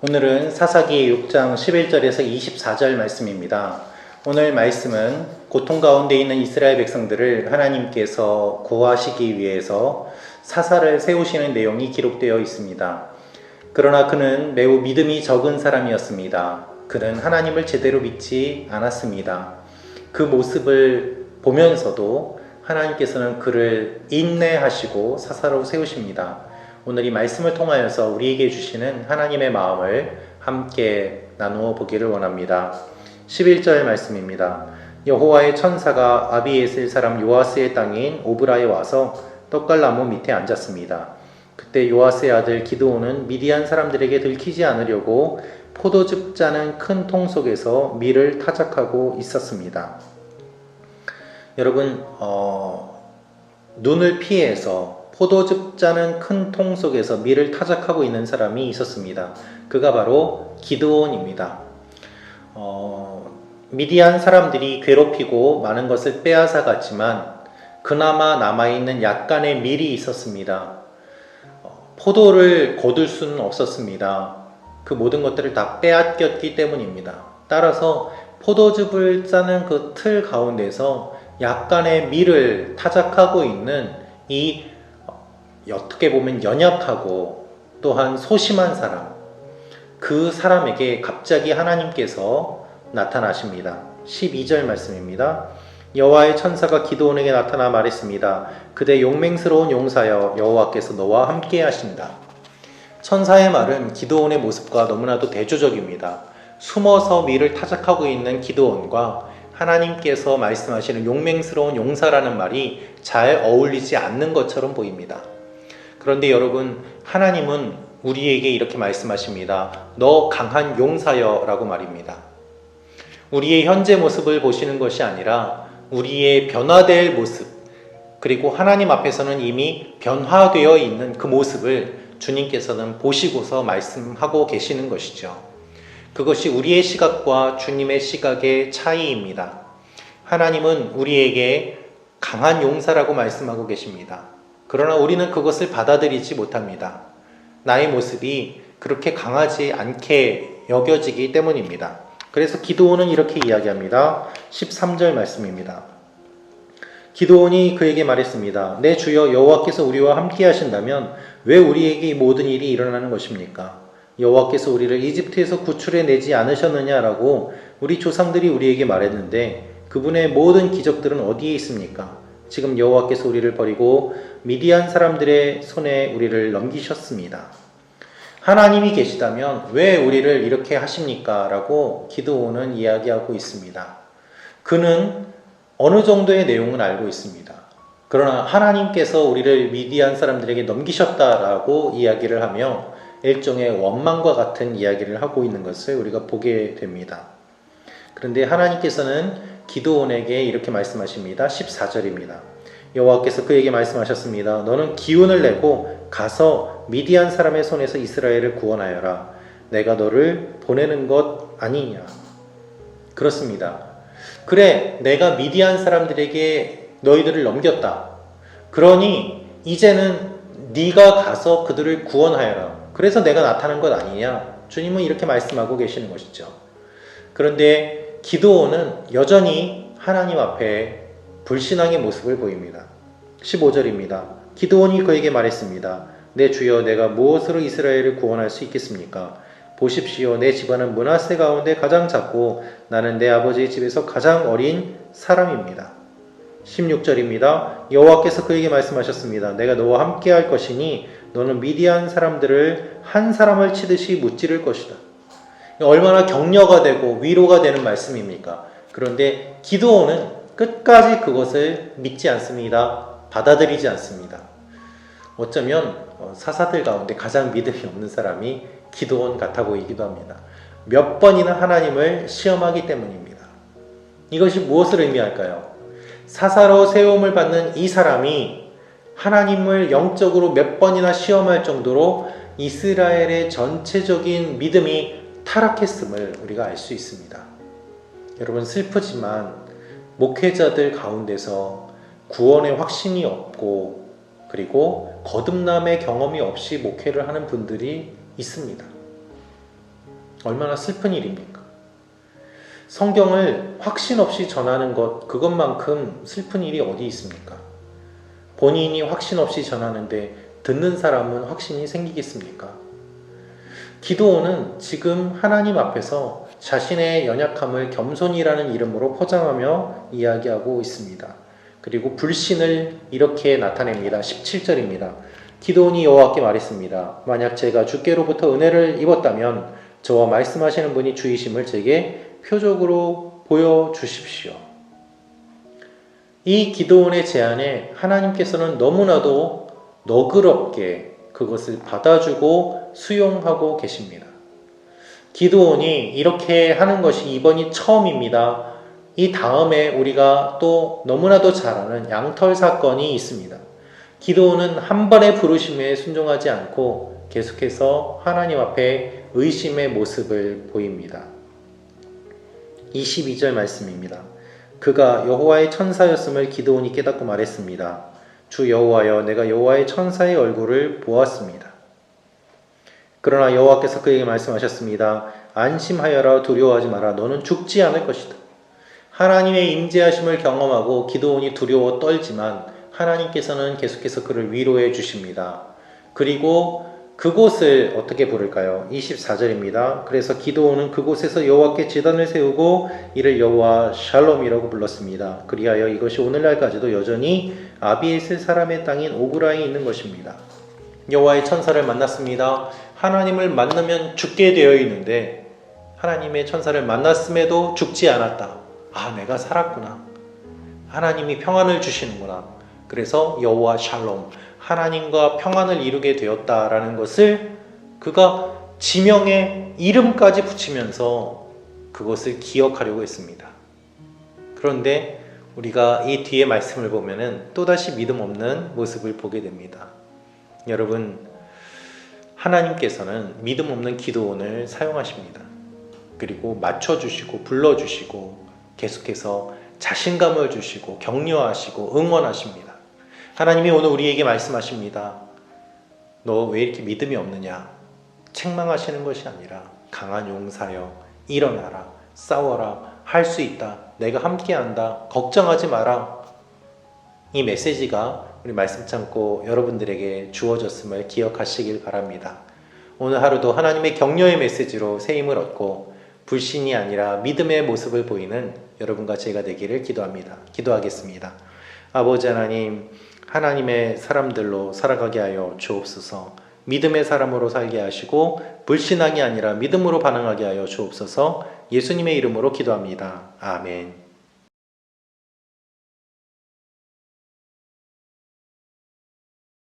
오늘은 사사기 6장 11절에서 24절 말씀입니다. 오늘 말씀은 고통 가운데 있는 이스라엘 백성들을 하나님께서 구하시기 위해서 사사를 세우시는 내용이 기록되어 있습니다. 그러나 그는 매우 믿음이 적은 사람이었습니다. 그는 하나님을 제대로 믿지 않았습니다. 그 모습을 보면서도 하나님께서는 그를 인내하시고 사사로 세우십니다. 오늘 이 말씀을 통하여서 우리에게 주시는 하나님의 마음을 함께 나누어 보기를 원합니다. 11절 말씀입니다. 여호와의 천사가 아비에셀 사람 요아스의 땅인 오브라에 와서 떡갈나무 밑에 앉았습니다. 그때 요아스의 아들 기드온은 미디안 사람들에게 들키지 않으려고 포도즙 짜는 큰 통 속에서 밀을 타작하고 있었습니다. 여러분, 눈을 피해서 포도즙 짜는 큰 통 속에서 밀을 타작하고 있는 사람이 있었습니다. 그가 바로 기드온입니다. 미디안 사람들이 괴롭히고 많은 것을 빼앗아 갔지만 그나마 남아있는 약간의 밀이 있었습니다. 포도를 거둘 수는 없었습니다. 그 모든 것들을 다 빼앗겼기 때문입니다. 따라서 포도즙을 짜는 그 틀 가운데서 약간의 밀을 타작하고 있는 이 어떻게 보면 연약하고 또한 소심한 사람, 그 사람에게 갑자기 하나님께서 나타나십니다. 12절 말씀입니다. 여호와의 천사가 기드온에게 나타나 말했습니다. 그대 용맹스러운 용사여, 여호와께서 너와 함께 하신다. 천사의 말은 기드온의 모습과 너무나도 대조적입니다. 숨어서 밀을 타작하고 있는 기드온과 하나님께서 말씀하시는 용맹스러운 용사라는 말이 잘 어울리지 않는 것처럼 보입니다. 그런데 여러분, 하나님은 우리에게 이렇게 말씀하십니다. 너 강한 용사여 라고 말입니다. 우리의 현재 모습을 보시는 것이 아니라 우리의 변화될 모습, 그리고 하나님 앞에서는 이미 변화되어 있는 그 모습을 주님께서는 보시고서 말씀하고 계시는 것이죠. 그것이 우리의 시각과 주님의 시각의 차이입니다. 하나님은 우리에게 강한 용사라고 말씀하고 계십니다. 그러나 우리는 그것을 받아들이지 못합니다. 나의 모습이 그렇게 강하지 않게 여겨지기 때문입니다. 그래서 기드온은 이렇게 이야기합니다. 13절 말씀입니다. 기드온이 그에게 말했습니다. 내 주여, 여호와께서 우리와 함께 하신다면 왜 우리에게 이 모든 일이 일어나는 것입니까? 여호와께서 우리를 이집트에서 구출해 내지 않으셨느냐라고 우리 조상들이 우리에게 말했는데 그분의 모든 기적들은 어디에 있습니까? 지금 여호와께서 우리를 버리고 미디안 사람들의 손에 우리를 넘기셨습니다. 하나님이 계시다면 왜 우리를 이렇게 하십니까? 라고 기드온은 이야기하고 있습니다. 그는 어느 정도의 내용은 알고 있습니다. 그러나 하나님께서 우리를 미디안 사람들에게 넘기셨다라고 이야기를 하며 일종의 원망과 같은 이야기를 하고 있는 것을 우리가 보게 됩니다. 그런데 하나님께서는 기드온에게 이렇게 말씀하십니다. 14절입니다. 여호와께서 그에게 말씀하셨습니다. 너는 기운을 내고 가서 미디안 사람의 손에서 이스라엘을 구원하여라. 내가 너를 보내는 것 아니냐. 그렇습니다. 그래, 내가 미디안 사람들에게 너희들을 넘겼다. 그러니 이제는 네가 가서 그들을 구원하여라. 그래서 내가 나타난 것 아니냐. 주님은 이렇게 말씀하고 계시는 것이죠. 그런데 기드온은 여전히 하나님 앞에 불신앙의 모습을 보입니다. 15절입니다. 기드온이 그에게 말했습니다. 내 주여, 내가 무엇으로 이스라엘을 구원할 수 있겠습니까? 보십시오, 내 집안은 므낫세 가운데 가장 작고 나는 내 아버지의 집에서 가장 어린 사람입니다. 16절입니다. 여호와께서 그에게 말씀하셨습니다. 내가 너와 함께 할 것이니 너는 미디안 사람들을 한 사람을 치듯이 무찌를 것이다. 얼마나 격려가 되고 위로가 되는 말씀입니까? 그런데 기드온은 끝까지 그것을 믿지 않습니다. 받아들이지 않습니다. 어쩌면 사사들 가운데 가장 믿음이 없는 사람이 기드온 같아 보이기도 합니다. 몇 번이나 하나님을 시험하기 때문입니다. 이것이 무엇을 의미할까요? 사사로 세움을 받는 이 사람이 하나님을 영적으로 몇 번이나 시험할 정도로 이스라엘의 전체적인 믿음이 타락했음을 우리가 알 수 있습니다. 여러분, 슬프지만 목회자들 가운데서 구원의 확신이 없고 그리고 거듭남의 경험이 없이 목회를 하는 분들이 있습니다. 얼마나 슬픈 일입니까? 성경을 확신 없이 전하는 것, 그것만큼 슬픈 일이 어디 있습니까? 본인이 확신 없이 전하는데 듣는 사람은 확신이 생기겠습니까? 기드온은 지금 하나님 앞에서 자신의 연약함을 겸손이라는 이름으로 포장하며 이야기하고 있습니다. 그리고 불신을 이렇게 나타냅니다. 17절입니다. 기드온이 여호와께 말했습니다. 만약 제가 주께로부터 은혜를 입었다면 저와 말씀하시는 분이 주이심을 제게 표적으로 보여주십시오. 이 기드온의 제안에 하나님께서는 너무나도 너그럽게 그것을 받아주고 수용하고 계십니다. 기드온이 이렇게 하는 것이 이번이 처음입니다. 이 다음에 우리가 또 너무나도 잘 아는 양털 사건이 있습니다. 기드온은 한 번의 부르심에 순종하지 않고 계속해서 하나님 앞에 의심의 모습을 보입니다. 22절 말씀입니다. 그가 여호와의 천사였음을 기드온이 깨닫고 말했습니다. 주 여호와여, 내가 여호와의 천사의 얼굴을 보았습니다. 그러나 여호와께서 그에게 말씀하셨습니다. 안심하여라, 두려워하지 마라. 너는 죽지 않을 것이다. 하나님의 임재하심을 경험하고 기드온이 두려워 떨지만 하나님께서는 계속해서 그를 위로해 주십니다. 그리고 그곳을 어떻게 부를까요? 24절입니다. 그래서 기드온은 그곳에서 여호와께 제단을 세우고 이를 여호와 샬롬이라고 불렀습니다. 그리하여 이것이 오늘날까지도 여전히 아비에셀 사람의 땅인 오그라에 있는 것입니다. 여호와의 천사를 만났습니다. 하나님을 만나면 죽게 되어 있는데 하나님의 천사를 만났음에도 죽지 않았다. 아, 내가 살았구나. 하나님이 평안을 주시는구나. 그래서 여호와 샬롬, 하나님과 평안을 이루게 되었다라는 것을 그가 지명에 이름까지 붙이면서 그것을 기억하려고 했습니다. 그런데 우리가 이 뒤에 말씀을 보면은 또다시 믿음 없는 모습을 보게 됩니다. 여러분, 하나님께서는 믿음 없는 기드온을 사용하십니다. 그리고 맞춰주시고 불러주시고 계속해서 자신감을 주시고 격려하시고 응원하십니다. 하나님이 오늘 우리에게 말씀하십니다. 너 왜 이렇게 믿음이 없느냐? 책망하시는 것이 아니라 강한 용사여, 일어나라, 싸워라, 할 수 있다, 내가 함께한다, 걱정하지 마라. 이 메시지가 우리 말씀 참고 여러분들에게 주어졌음을 기억하시길 바랍니다. 오늘 하루도 하나님의 격려의 메시지로 새 힘을 얻고 불신이 아니라 믿음의 모습을 보이는 여러분과 제가 되기를 기도합니다. 기도하겠습니다. 아버지 하나님, 하나님의 사람들로 살아가게 하여 주옵소서. 믿음의 사람으로 살게 하시고 불신앙이 아니라 믿음으로 반응하게 하여 주옵소서. 예수님의 이름으로 기도합니다. 아멘.